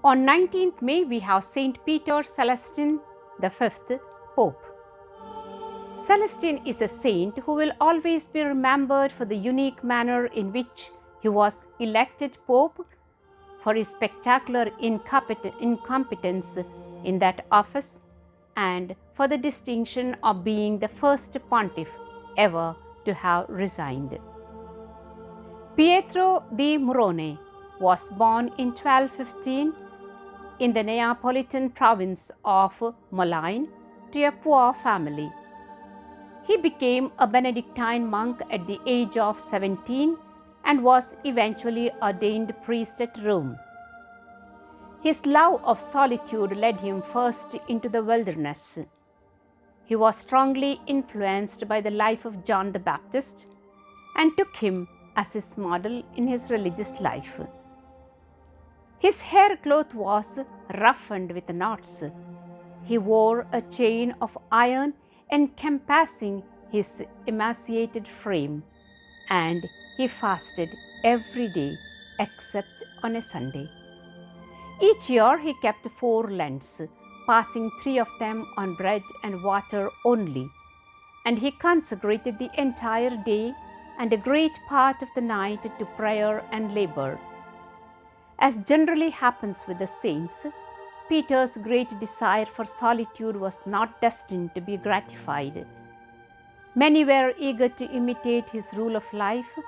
On 19th May, we have Saint Peter Celestine the Fifth, Pope. Celestine is a saint who will always be remembered for the unique manner in which he was elected Pope, for his spectacular incompetence in that office, and for the distinction of being the first pontiff ever to have resigned. Pietro di Morone was born in 1215 in the Neapolitan province of Milan to a poor family. He became a Benedictine monk at the age of 17 and was eventually ordained priest at Rome. His love of solitude led him first into the wilderness. He was strongly influenced by the life of John the Baptist and took him as his model in his religious life. His haircloth was roughened with knots. He wore a chain of iron encompassing his emaciated frame, and he fasted every day except on a Sunday. Each year he kept 4 Lents, passing 3 of them on bread and water only, and he consecrated the entire day and a great part of the night to prayer and labor. As generally happens with the saints, Peter's great desire for solitude was not destined to be gratified. Many were eager to imitate his rule of life,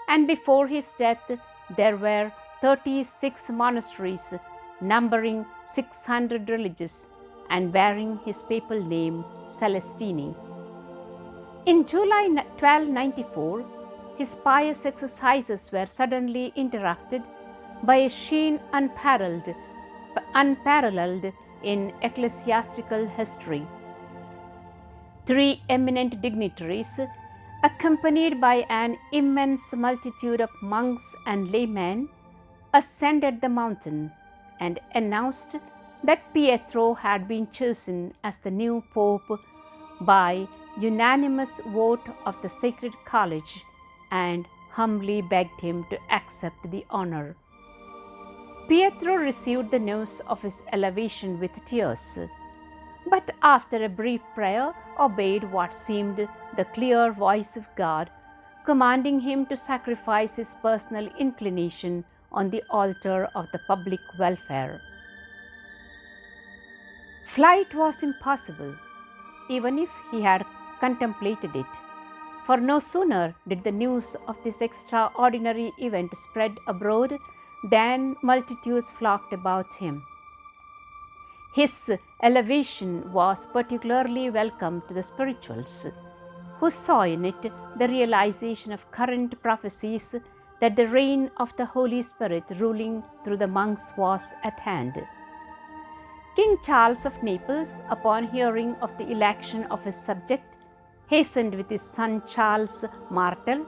and before his death there were 36 monasteries numbering 600 religious and bearing his papal name Celestine. In July 1294, his pious exercises were suddenly interrupted by a scene unparalleled in ecclesiastical history. 3 eminent dignitaries, accompanied by an immense multitude of monks and laymen, ascended the mountain and announced that Pietro had been chosen as the new pope by unanimous vote of the Sacred College and humbly begged him to accept the honor. Pietro received the news of his elevation with tears, but after a brief prayer obeyed what seemed the clear voice of God, commanding him to sacrifice his personal inclination on the altar of the public welfare. Flight was impossible, even if he had contemplated it, for no sooner did the news of this extraordinary event spread abroad than multitudes flocked about him. His elevation was particularly welcome to the spirituals, who saw in it the realization of current prophecies that the reign of the Holy Spirit ruling through the monks was at hand. King Charles of Naples, upon hearing of the election of his subject, hastened with his son Charles Martel,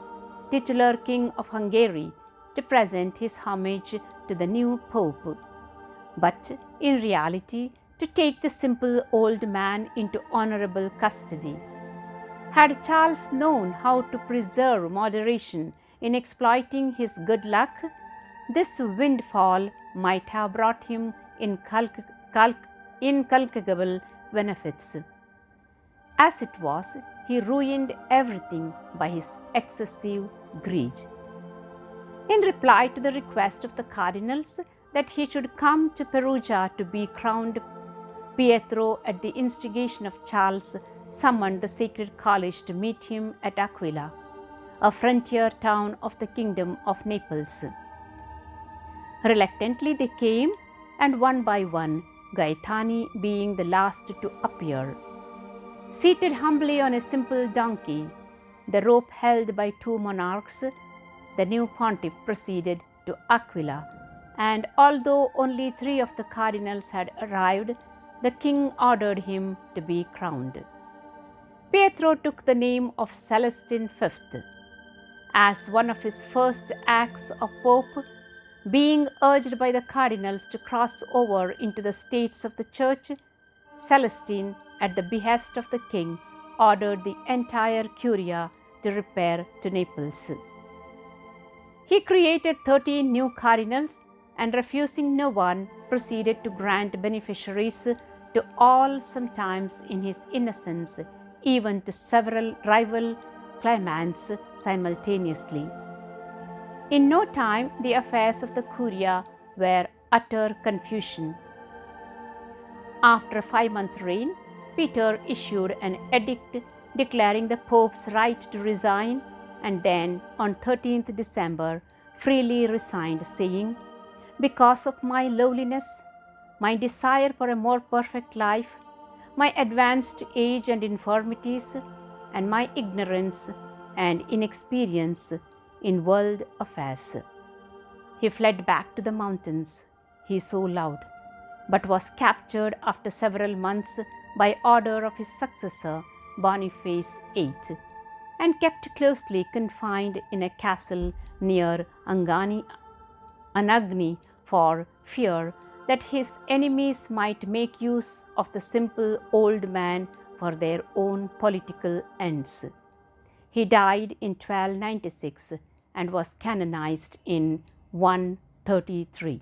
titular King of Hungary, to present his homage to the new Pope, but in reality to take the simple old man into honorable custody. Had Charles known how to preserve moderation in exploiting his good luck, this windfall might have brought him incalculable benefits. As it was, he ruined everything by his excessive greed. In reply to the request of the cardinals that he should come to Perugia to be crowned, Pietro, at the instigation of Charles, summoned the Sacred College to meet him at Aquila, a frontier town of the Kingdom of Naples. Reluctantly they came, and one by one, Gaetani being the last to appear. Seated humbly on a simple donkey, the rope held by 2 monarchs, the new pontiff proceeded to Aquila, and although only 3 of the cardinals had arrived, the king ordered him to be crowned. Pietro took the name of Celestine V. As one of his first acts of pope, being urged by the cardinals to cross over into the states of the church, Celestine, at the behest of the king, ordered the entire curia to repair to Naples. He created 13 new cardinals and refusing no one, proceeded to grant beneficiaries to all, sometimes in his innocence, even to several rival claimants simultaneously. In no time, the affairs of the Curia were utter confusion. After a 5-month reign, Peter issued an edict declaring the Pope's right to resign, and then on 13th December freely resigned, saying, "Because of my lowliness, my desire for a more perfect life, my advanced age and infirmities, and my ignorance and inexperience in world affairs." He fled back to the mountains, he so loved, but was captured after several months by order of his successor, Boniface VIII, and kept closely confined in a castle near Anagni for fear that his enemies might make use of the simple old man for their own political ends. He died in 1296 and was canonized in 133.